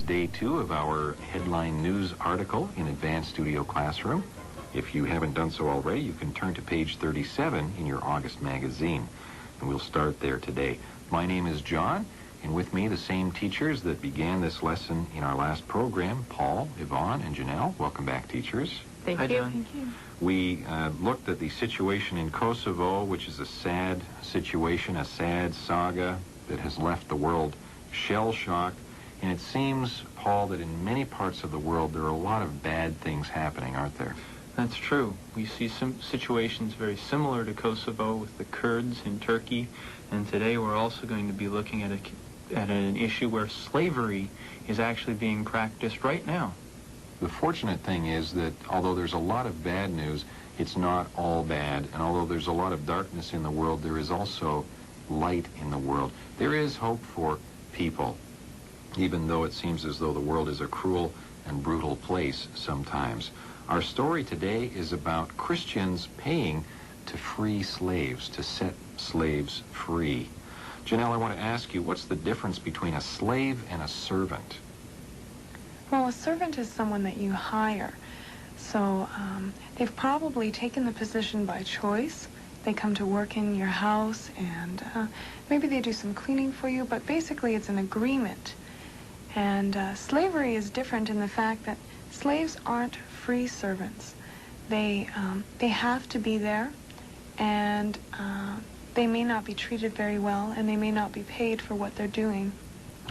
day 2 of our headline news article in Advanced Studio Classroom. If you haven't done so already, you can turn to page 37 in your August magazine, and we'll start there today. My name is John, and with me the same teachers that began this lesson in our last program, Paul, Yvonne, and Janelle. Welcome back, teachers. Thank you. Thank you. We looked at the situation in Kosovo, which is a sad situation, a sad saga that has left the world shell-shocked. And it seems, Paul, that in many parts of the world there are a lot of bad things happening, aren't there? That's true. We see some situations very similar to Kosovo with the Kurds in Turkey. And today we're also going to be looking at an issue where slavery is actually being practiced right now. The fortunate thing is that although there's a lot of bad news, it's not all bad. And although there's a lot of darkness in the world, there is also light in the world. There is hope for people, even though it seems as though the world is a cruel and brutal place sometimes. Our story today is about Christians paying to free slaves, to set slaves free. Janelle, I want to ask you, what's the difference between a slave and a servant? Well, a servant is someone that you hire. So they've probably taken the position by choice. They come to work in your house, and maybe they do some cleaning for you, but basically it's an agreement. And slavery is different in the fact that slaves aren't free servants. They have to be there, and they may not be treated very well, and they may not be paid for what they're doing.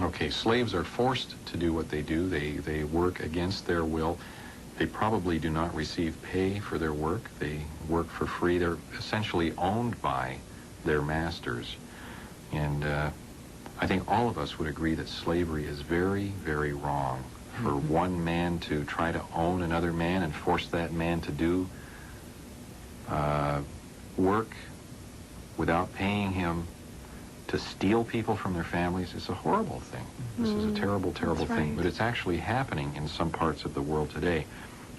Okay, slaves are forced to do what they do. They work against their will. They probably do not receive pay for their work. They work for free. They're essentially owned by their masters. And I think all of us would agree that slavery is very, very wrong. For one man to try to own another man and force that man to do work without paying him, to steal people from their families, is a horrible thing. This is a terrible, terrible thing. But it's actually happening in some parts of the world today.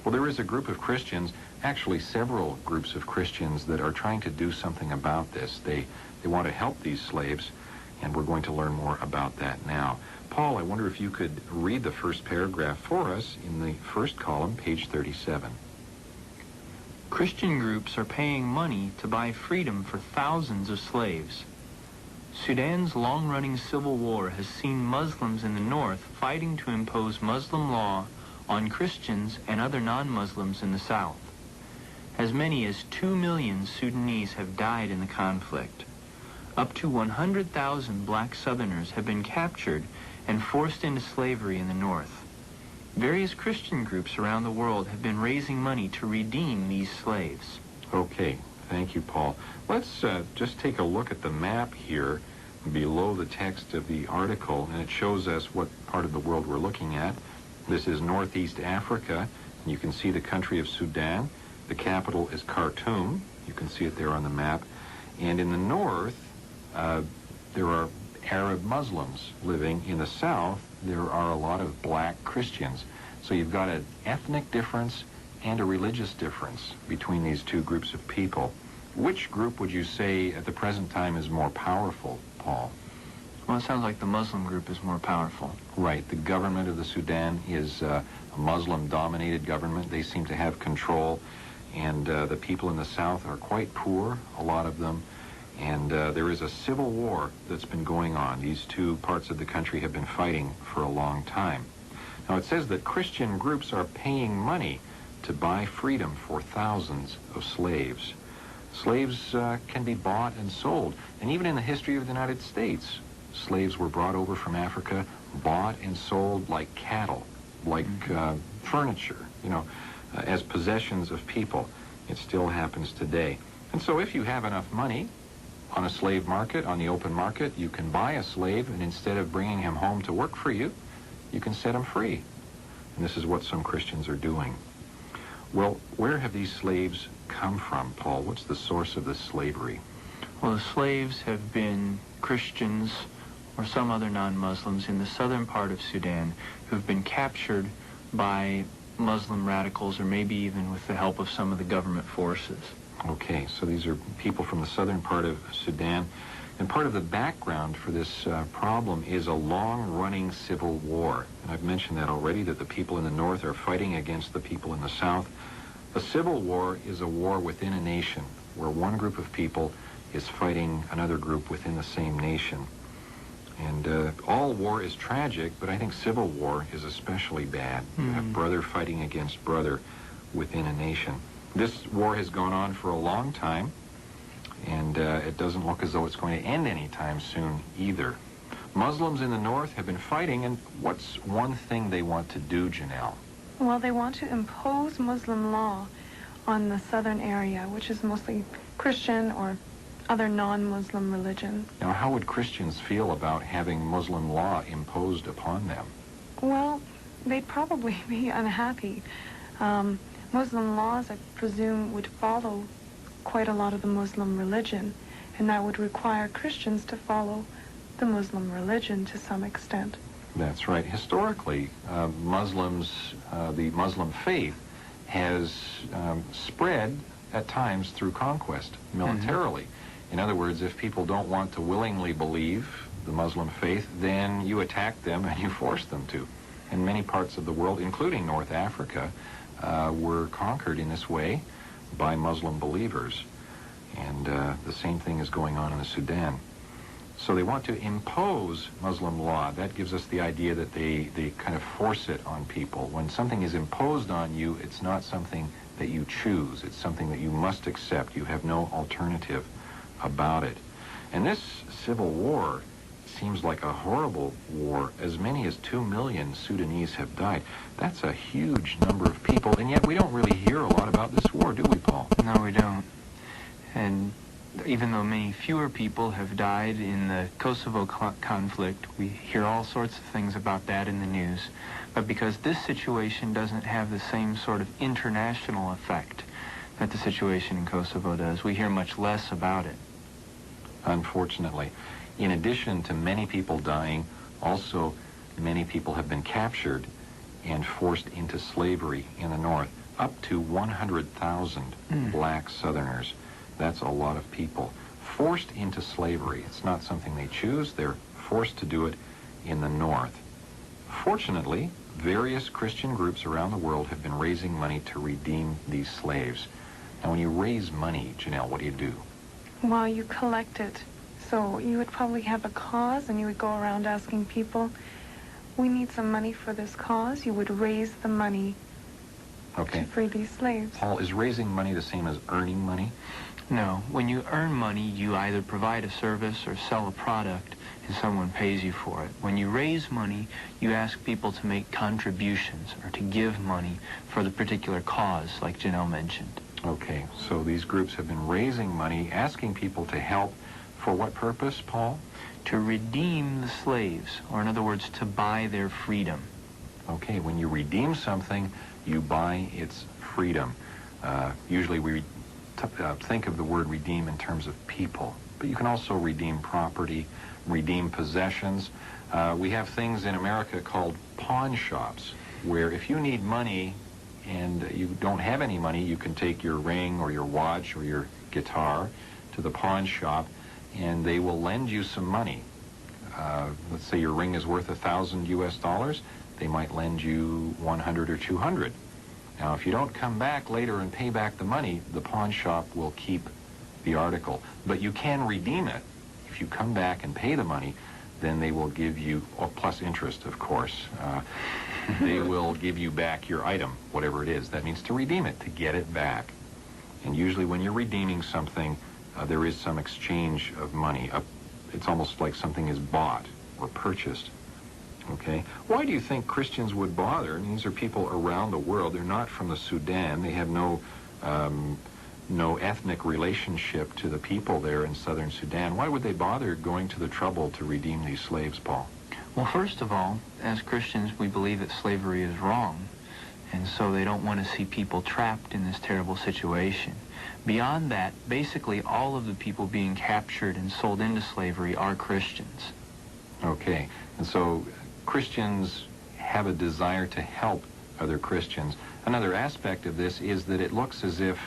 Well, there is a group of Christians, actually several groups of Christians, that are trying to do something about this. They want to help these slaves, and we're going to learn more about that now. Paul, I wonder if you could read the first paragraph for us in the first column, page 37. Christian groups are paying money to buy freedom for thousands of slaves. Sudan's long-running civil war has seen Muslims in the north fighting to impose Muslim law on Christians and other non-Muslims in the south. As many as 2 million Sudanese have died in the conflict. Up to 100,000 black Southerners have been captured and forced into slavery in the north. Various Christian groups around the world have been raising money to redeem these slaves. Okay, thank you, Paul. Let's just take a look at the map here below the text of the article, and it shows us what part of the world we're looking at. This is Northeast Africa, and you can see the country of Sudan. The capital is Khartoum. You can see it there on the map. And in the north, there are Arab Muslims living. In the south, there are a lot of black Christians. So you've got an ethnic difference and a religious difference between these two groups of people. Which group would you say at the present time is more powerful, Paul? Well, it sounds like the Muslim group is more powerful. Right. The government of the Sudan is a Muslim-dominated government. They seem to have control, and the people in the south are quite poor, a lot of them, and there is a civil war that's been going on. These two parts of the country have been fighting for a long time. Now, it says that Christian groups are paying money to buy freedom for thousands of slaves. Slaves can be bought and sold, and even in the history of the United States, slaves were brought over from Africa, bought and sold like cattle, like furniture, as possessions of people. It still happens today. And so if you have enough money on a slave market, on the open market, you can buy a slave, and instead of bringing him home to work for you, you can set him free. And this is what some Christians are doing. Well, where have these slaves come from, Paul? What's the source of this slavery? Well, the slaves have been Christians or some other non-Muslims in the southern part of Sudan who've been captured by Muslim radicals, or maybe even with the help of some of the government forces. Okay, so these are people from the southern part of Sudan And part of the background for this problem is a long-running civil war. And I've mentioned that already, that the people in the north are fighting against the people in the south. A civil war is a war within a nation, where one group of people is fighting another group within the same nation. And all war is tragic, but I think civil war is especially bad. You have brother fighting against brother within a nation. This war has gone on for a long time, and it doesn't look as though it's going to end anytime soon either. Muslims in the north have been fighting, and what's one thing they want to do, Janelle? Well, they want to impose Muslim law on the southern area, which is mostly Christian or other non-Muslim religion. Now, how would Christians feel about having Muslim law imposed upon them? Well, they'd probably be unhappy. Muslim laws, I presume, would follow quite a lot of the Muslim religion, and that would require Christians to follow the Muslim religion to some extent. That's right. Historically, Muslims, the Muslim faith has spread at times through conquest militarily. In other words, if people don't want to willingly believe the Muslim faith, then you attack them and you force them to. And many parts of the world, including North Africa, were conquered in this way by Muslim believers. And the same thing is going on in the Sudan. So they want to impose Muslim law. That gives us the idea that they kind of force it on people. When something is imposed on you, it's not something that you choose. It's something that you must accept. You have no alternative about it. And this civil war seems like a horrible war. As many as 2 million Sudanese have died. That's a huge number of people, and yet we don't really hear a lot about this war, do we, Paul? No, we don't. And even though many fewer people have died in the Kosovo conflict, we hear all sorts of things about that in the news. But because this situation doesn't have the same sort of international effect that the situation in Kosovo does, we hear much less about it. Unfortunately. In addition to many people dying, also many people have been captured and forced into slavery in the north. Up to 100,000 black Southerners. That's a lot of people. Forced into slavery. It's not something they choose. They're forced to do it in the north. Fortunately, various Christian groups around the world have been raising money to redeem these slaves. Now, when you raise money, Janelle, what do you do? Well, you collect it. So you would probably have a cause, and you would go around asking people, we need some money for this cause. You would raise the money to free these slaves. Paul, is raising money the same as earning money? No. When you earn money, you either provide a service or sell a product, and someone pays you for it. When you raise money, you ask people to make contributions or to give money for the particular cause, like Janelle mentioned. Okay, so these groups have been raising money, asking people to help. For what purpose, Paul? To redeem the slaves, or in other words, to buy their freedom. Okay, when you redeem something, you buy its freedom. Usually we think of the word redeem in terms of people, but you can also redeem property, redeem possessions. We have things in America called pawn shops, where if you need money and you don't have any money, you can take your ring or your watch or your guitar to the pawn shop, and they will lend you some money. Let's say your ring is worth $1,000 US. They might lend you 100 or 200. Now, if you don't come back later and pay back the money, the pawn shop will keep the article. But you can redeem it. If you come back and pay the money, then they will give you, plus interest, of course, they will give you back your item, whatever it is. That means to redeem it, to get it back. And usually when you're redeeming something, there is some exchange of money. It's almost like something is bought or purchased. Okay? Why do you think Christians would bother? And these are people around the world. They're not from the Sudan. They have no ethnic relationship to the people there in southern Sudan. Why would they bother going to the trouble to redeem these slaves, Paul? Well, first of all, as Christians, we believe that slavery is wrong. And so they don't want to see people trapped in this terrible situation. Beyond that, basically all of the people being captured and sold into slavery are Christians. Okay. And so Christians have a desire to help other Christians. Another aspect of this is that it looks as if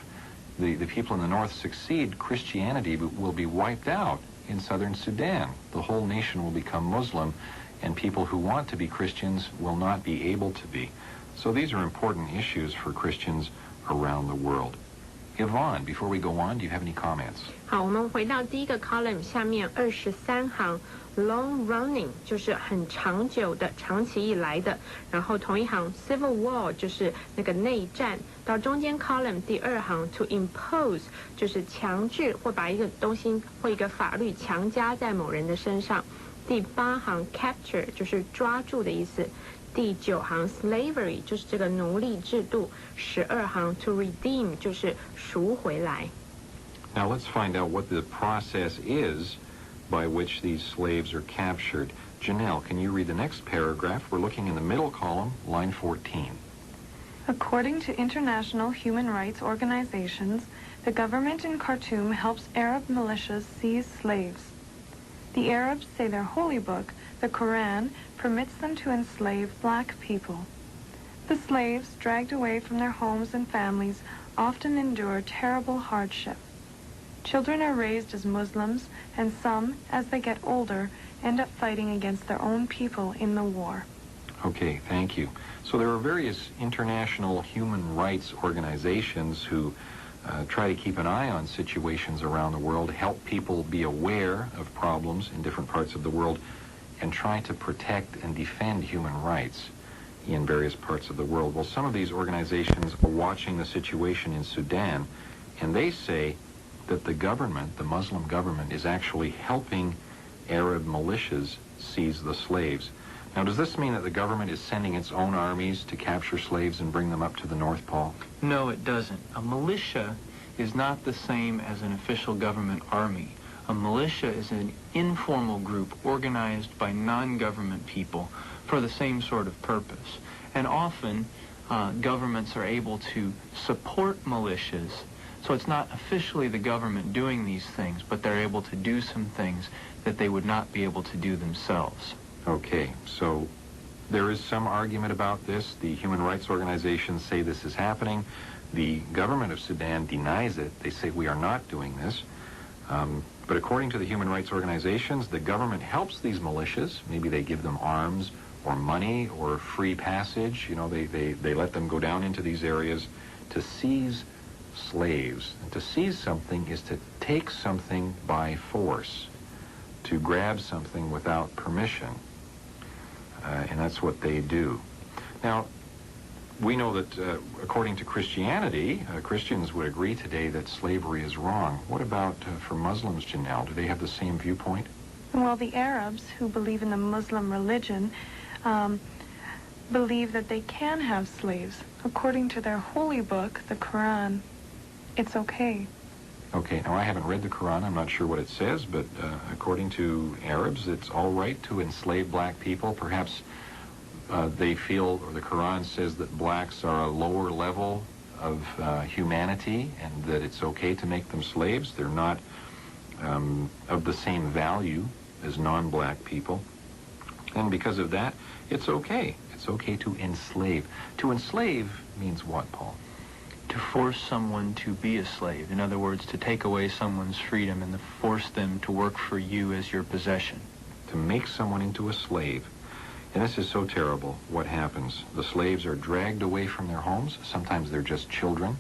the people in the north succeed, Christianity will be wiped out in southern Sudan. The whole nation will become Muslim, and people who want to be Christians will not be able to be. So these are important issues for Christians around the world. Yvonne, before we go on, do you have any comments? 好，我们回到第一个 column 下面23行 ，long running 就是很长久的、长期以来的。然后同一行 civil war 就是那个内战。到中间 column 第2行 to impose 就是强制或把一个东西或一个法律强加在某人的身上。第8行 capture 就是抓住的意思。第9行 slavery 就是这个奴隶制度。12行 to redeem 就是赎回来。Now let's find out what the process is by which these slaves are captured. Janelle, can you read the next paragraph? We're looking in the middle column, line 14. According to international human rights organizations, the government in Khartoum helps Arab militias seize slaves. The Arabs say their holy book, the Quran, permits them to enslave black people. The slaves, dragged away from their homes and families, often endure terrible hardship. Children are raised as Muslims, and some, as they get older, end up fighting against their own people in the war. Okay, thank you. So there are various international human rights organizations who try to keep an eye on situations around the world, help people be aware of problems in different parts of the world, and try to protect and defend human rights in various parts of the world. Well, some of these organizations are watching the situation in Sudan, and they say that the government, the Muslim government, is actually helping Arab militias seize the slaves. Now, does this mean that the government is sending its own armies to capture slaves and bring them up to the North Pole? No, it doesn't. A militia is not the same as an official government army. A militia is an informal group organized by non-government people for the same sort of purpose. And often, governments are able to support militias. So it's not officially the government doing these things, but they're able to do some things that they would not be able to do themselves. Okay, so there is some argument about this. The human rights organizations say this is happening. The government of Sudan denies it. They say we are not doing this. But according to the human rights organizations, the government helps these militias. Maybe they give them arms or money or free passage. You know, they let them go down into these areas to seize slaves. And to seize something is to take something by force, to grab something without permission. And that's what they do. Now, we know that according to Christianity, Christians would agree today that slavery is wrong. What about for Muslims, Janelle? Do they have the same viewpoint? Well, the Arabs, who believe in the Muslim religion, believe that they can have slaves. According to their holy book, the Quran, it's okay. Okay, now I haven't read the Quran. I'm not sure what it says, but according to Arabs, it's all right to enslave black people. Perhaps they feel, or the Quran says, that blacks are a lower level of humanity and that it's okay to make them slaves. They're not of the same value as non-black people. And because of that, it's okay. It's okay to enslave. To enslave means what, Paul? To force someone to be a slave. In other words, to take away someone's freedom and to force them to work for you as your possession. To make someone into a slave. And this is so terrible, what happens. The slaves are dragged away from their homes. Sometimes they're just children.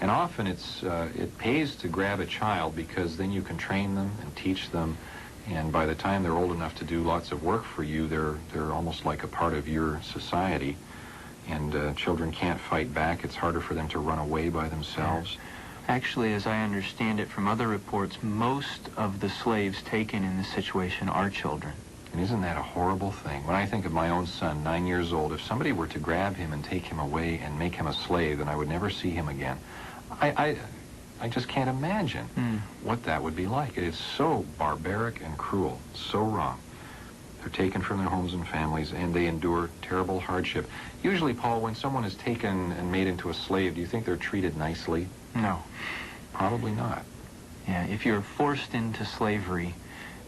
And often it pays to grab a child because then you can train them and teach them. And by the time they're old enough to do lots of work for you, they're almost like a part of your society. And children can't fight back. It's harder for them to run away by themselves. Actually, as I understand it from other reports, most of the slaves taken in this situation are children. And isn't that a horrible thing? When I think of my own son, 9 years old, if somebody were to grab him and take him away and make him a slave, then I would never see him again. I just can't imagine what that would be like. It is so barbaric and cruel, so wrong. They're taken from their homes and families, and they endure terrible hardship. Usually, Paul, when someone is taken and made into a slave, do you think they're treated nicely? No. Probably not. Yeah, if you're forced into slavery,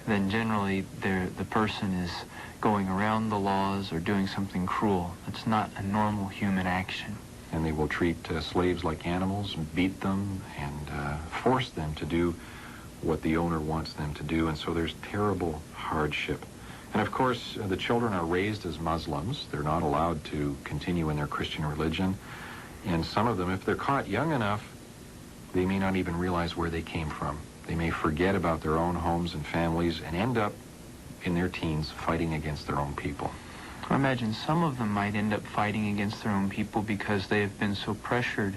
then generally the person is going around the laws or doing something cruel. It's not a normal human action. And they will treat slaves like animals, and beat them, and force them to do what the owner wants them to do, and so there's terrible hardship. And of course, the children are raised as Muslims. They're not allowed to continue in their Christian religion. And some of them, if they're caught young enough, they may not even realize where they came from. They may forget about their own homes and families and end up in their teens fighting against their own people. I imagine some of them might end up fighting against their own people because they have been so pressured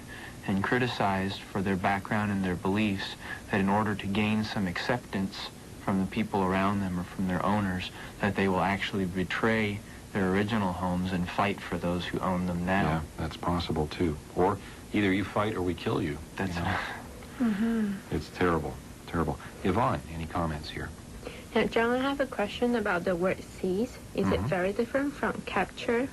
and criticized for their background and their beliefs that in order to gain some acceptance from the people around them or from their owners, that they will actually betray their original homes and fight for those who own them now. Yeah, that's possible too. Or either you fight or we kill you. That's It's terrible, terrible. Yvonne, any comments here? Yeah, John, I have a question about the word seize. Is it very different from capture?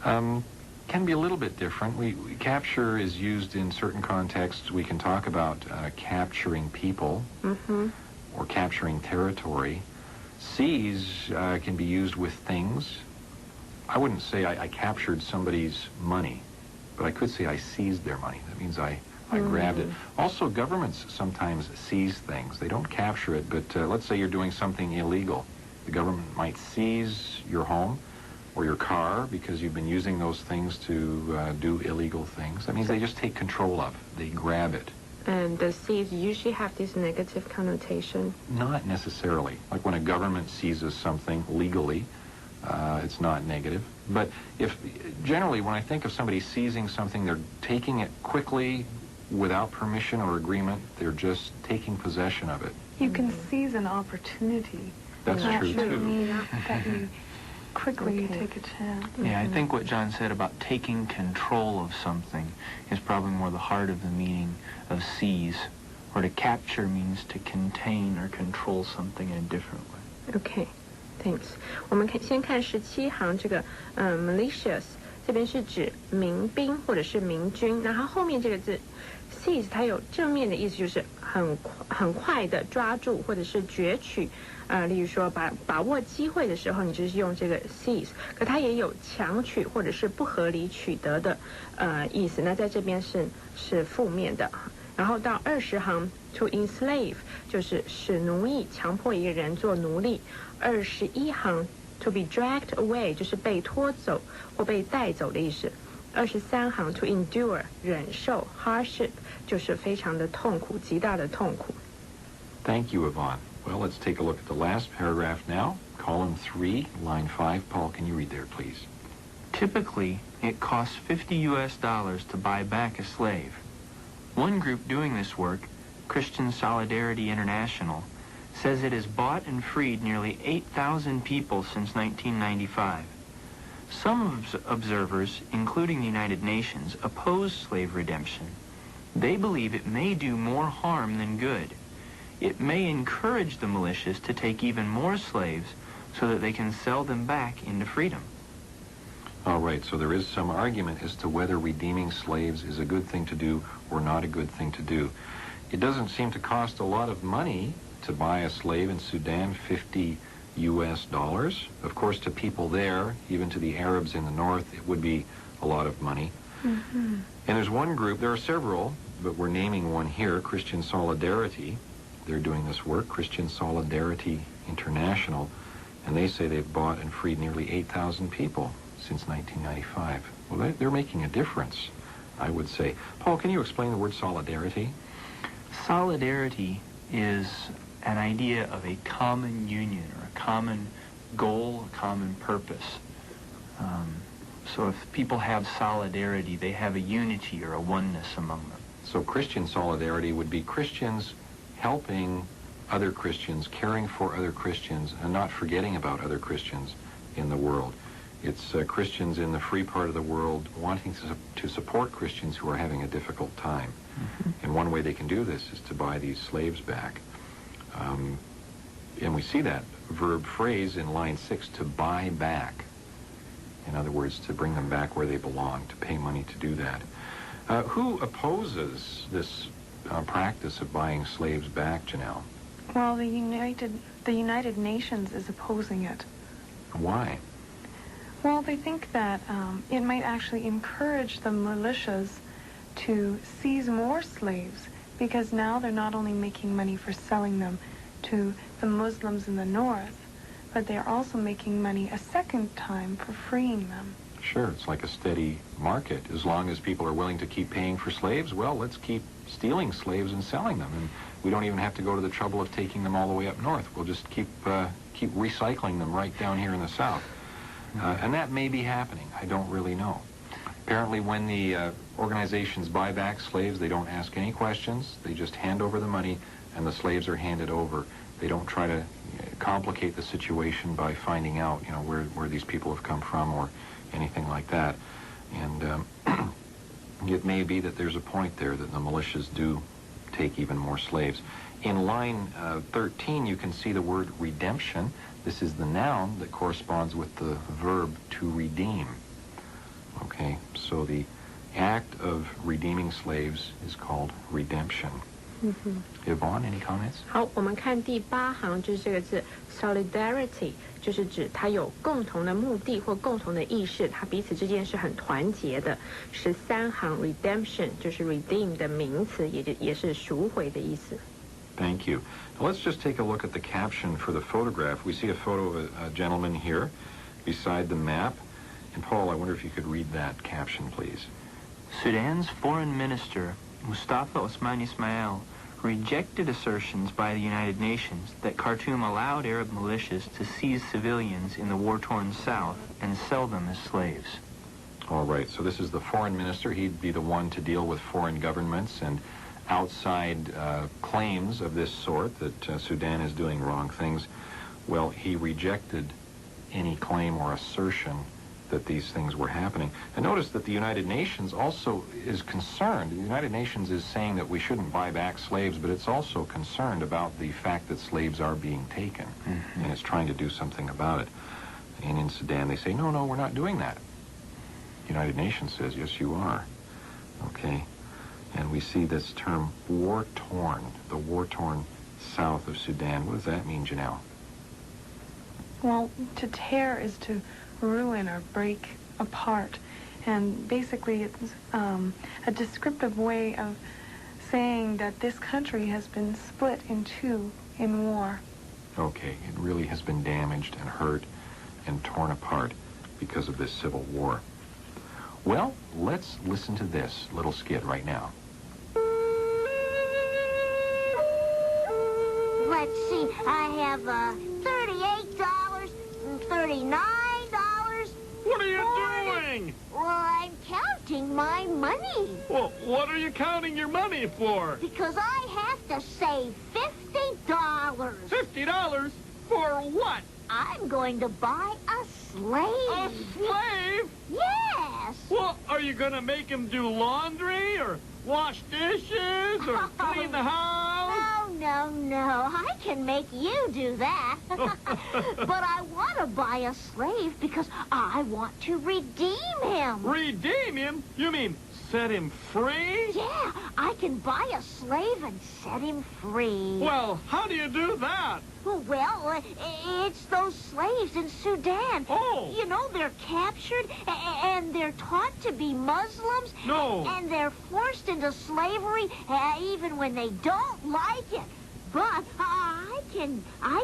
Can be a little bit different. Capture is used in certain contexts. We can talk about capturing people or capturing territory. Seize can be used with things. I wouldn't say I captured somebody's money, but I could say I seized their money. That means I grabbed it. Also, governments sometimes seize things. They don't capture it, but let's say you're doing something illegal. The government might seize your home or your car because you've been using those things to do illegal things. That means they just take control of. They grab it. And the seize usually have this negative connotation. Not necessarily. Like when a government seizes something legally, it's not negative. But generally when I think of somebody seizing something, they're taking it quickly without permission or agreement. They're just taking possession of it. You can seize an opportunity. That's true That too. mean that you quickly take a chance. Yeah, I think what John said about taking control of something is probably more the heart of the meaning of seize, or to capture means to contain or control something in a different way. Okay, thanks. 我们先看17行这个malicious， 这边是指民兵或者是民军，然后后面这个字 seize 它有正面的意思，就是很快的抓住或者是攫取。例如说把握机会的时候，你就是用这个 seize， 可它也有强取或者是不合理取得的意思。那在这边是负面的。然后到20行 to enslave 就是使奴役，强迫一个人做奴隶。21行 to be dragged away 就是被拖走或被带走的意思。23行 to endure 忍受 hardship 就是非常的痛苦，极大的痛苦。Thank you, Yvonne. Well, let's take a look at the last paragraph now. Column 3, line 5. Paul, can you read there, please? Typically, it costs $50 to buy back a slave. One group doing this work, Christian Solidarity International, says it has bought and freed nearly 8,000 people since 1995. Some observers, including the United Nations, oppose slave redemption. They believe it may do more harm than good. It may encourage the malicious to take even more slaves so that they can sell them back into freedom. All right, so there is some argument as to whether redeeming slaves is a good thing to do or not a good thing to do. It doesn't seem to cost a lot of money to buy a slave in Sudan, $50. Of course, to people there, even to the Arabs in the north, it would be a lot of money. And there's one group, there are several, but we're naming one here, Christian Solidarity. They're doing this work, Christian Solidarity International, and they say they've bought and freed nearly 8,000 people since 1995. Well, they're making a difference, I would say. Paul, can you explain the word solidarity? Solidarity is an idea of a common union or a common goal, a common purpose. So if people have solidarity, they have a unity or a oneness among them. So Christian solidarity would be Christians helping other Christians, caring for other Christians, and not forgetting about other Christians in the world. It's Christians in the free part of the world wanting to support Christians who are having a difficult time. And one way they can do this is to buy these slaves back. And we see that verb phrase in line 6, to buy back. In other words, to bring them back where they belong, to pay money to do that. Who opposes this practice of buying slaves back, Janelle? Well, the United Nations is opposing it. Why? Well, they think that it might actually encourage the militias to seize more slaves because now they're not only making money for selling them to the Muslims in the north, but they're also making money a second time for freeing them. Sure, it's like a steady market. As long as people are willing to keep paying for slaves, well, let's keep stealing slaves and selling them. And we don't even have to go to the trouble of taking them all the way up north. We'll just keep recycling them right down here in the south. And that may be happening. I don't really know. Apparently, when the organizations buy back slaves, they don't ask any questions. They just hand over the money, and the slaves are handed over. They don't try to complicate the situation by finding out, where these people have come from or anything like that. And it may be that there's a point there that the militias do take even more slaves. In line 13, you can see the word redemption. This is the noun that corresponds with the verb to redeem. Okay, so the act of redeeming slaves is called redemption. Yvonne, any comments? 好，我们看第8行，就是这个字 solidarity， 就是指它有共同的目的或共同的意识，它彼此之间是很团结的。13行 redemption 就是 redeem 的名词，也是赎回的意思。Thank you. Now let's just take a look at the caption for the photograph. We see a photo of a gentleman here beside the map. And Paul, I wonder if you could read that caption, please. Sudan's foreign minister, Mustafa Osman Ismail, rejected assertions by the United Nations that Khartoum allowed Arab militias to seize civilians in the war-torn south and sell them as slaves. All right, so this is the foreign minister. He'd be the one to deal with foreign governments and outside claims of this sort that Sudan is doing wrong things. Well, he rejected any claim or assertion that these things were happening. And notice that the United Nations also is concerned. The United Nations is saying that we shouldn't buy back slaves, but it's also concerned about the fact that slaves are being taken, and it's trying to do something about it. And in Sudan, they say, no, we're not doing that. The United Nations says, yes, you are. Okay. And we see this term war-torn, the war-torn south of Sudan. What does that mean, Janelle? Well, to tear is to ruin or break apart. And basically it's a descriptive way of saying that this country has been split in two in war. Okay, it really has been damaged and hurt and torn apart because of this civil war. Well, let's listen to this little skit right now. Let's see, I have $38 and $39. What are you doing? Well, I'm counting my money. Well, what are you counting your money for? Because I have to save $50. $50? For what? I'm going to buy a slave. A slave? Yes. Well, are you going to make him do laundry or wash dishes or clean the house? No. I can make you do that. But I want to buy a slave because I want to redeem him. Redeem him? You mean set him free? Yeah, I can buy a slave and set him free. Well, how do you do that? Well, it's those slaves in Sudan. Oh. You know, they're captured and they're taught to be Muslims. No. And they're forced into slavery even when they don't like it. But I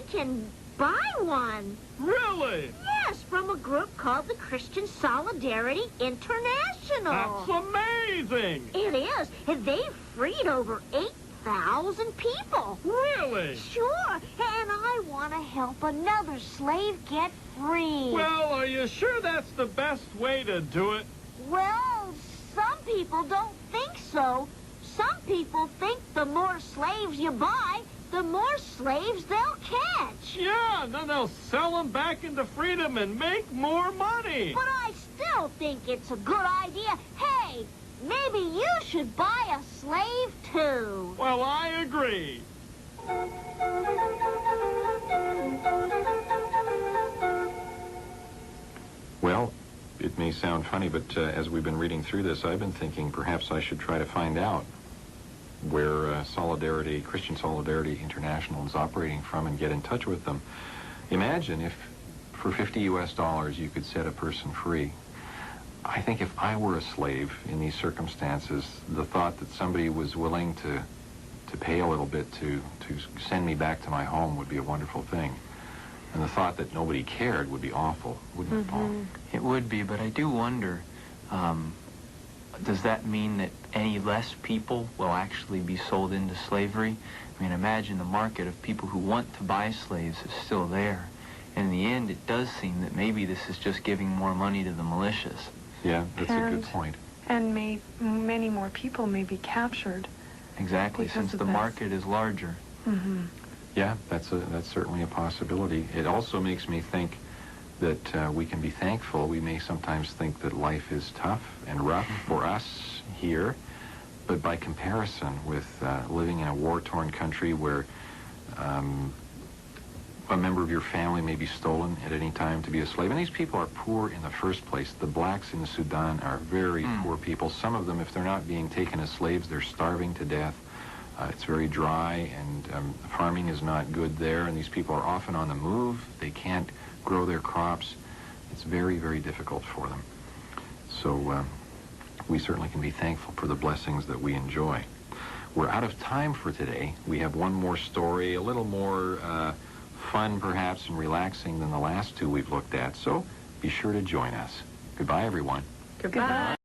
can buy one. Really? Yes, from a group called the Christian Solidarity International. That's amazing. It is. They've freed over 8,000 people. Really? Sure, and I want to help another slave get free. Well, are you sure that's the best way to do it? Well, some people don't think so. Some people think the more slaves you buy, the more slaves they'll catch. Yeah, and then they'll sell them back into freedom and make more money. But I still think it's a good idea. Hey, maybe you should buy a slave too. Well, I agree. Well, it may sound funny, but as we've been reading through this, I've been thinking perhaps I should try to find out where Christian Solidarity International is operating from and get in touch with them. Imagine if for $50 US you could set a person free. I think if I were a slave in these circumstances, the thought that somebody was willing to to pay a little bit to send me back to my home would be a wonderful thing. And the thought that nobody cared would be awful, wouldn't it, Paul? It would be, but I do wonder, does that mean that any less people will actually be sold into slavery? I mean, imagine the market of people who want to buy slaves is still there. And in the end, it does seem that maybe this is just giving more money to the militias. Yeah, that's a And- good point. And many more people may be captured. Exactly, Because since of the this. market is larger. Mm-hmm. Yeah, that's certainly a possibility. It also makes me think that we can be thankful. We may sometimes think that life is tough and rough for us here, but by comparison with living in a war-torn country where a member of your family may be stolen at any time to be a slave, and these people are poor in the first place. The blacks in Sudan are very poor people. Some of them, if they're not being taken as slaves, they're starving to death. It's very dry, and farming is not good there, and these people are often on the move. They can't grow their crops. It's very, very difficult for them. So we certainly can be thankful for the blessings that we enjoy. We're out of time for today. We have one more story, a little more fun perhaps and relaxing than the last two we've looked at, so be sure to join us. Goodbye, everyone. Goodbye.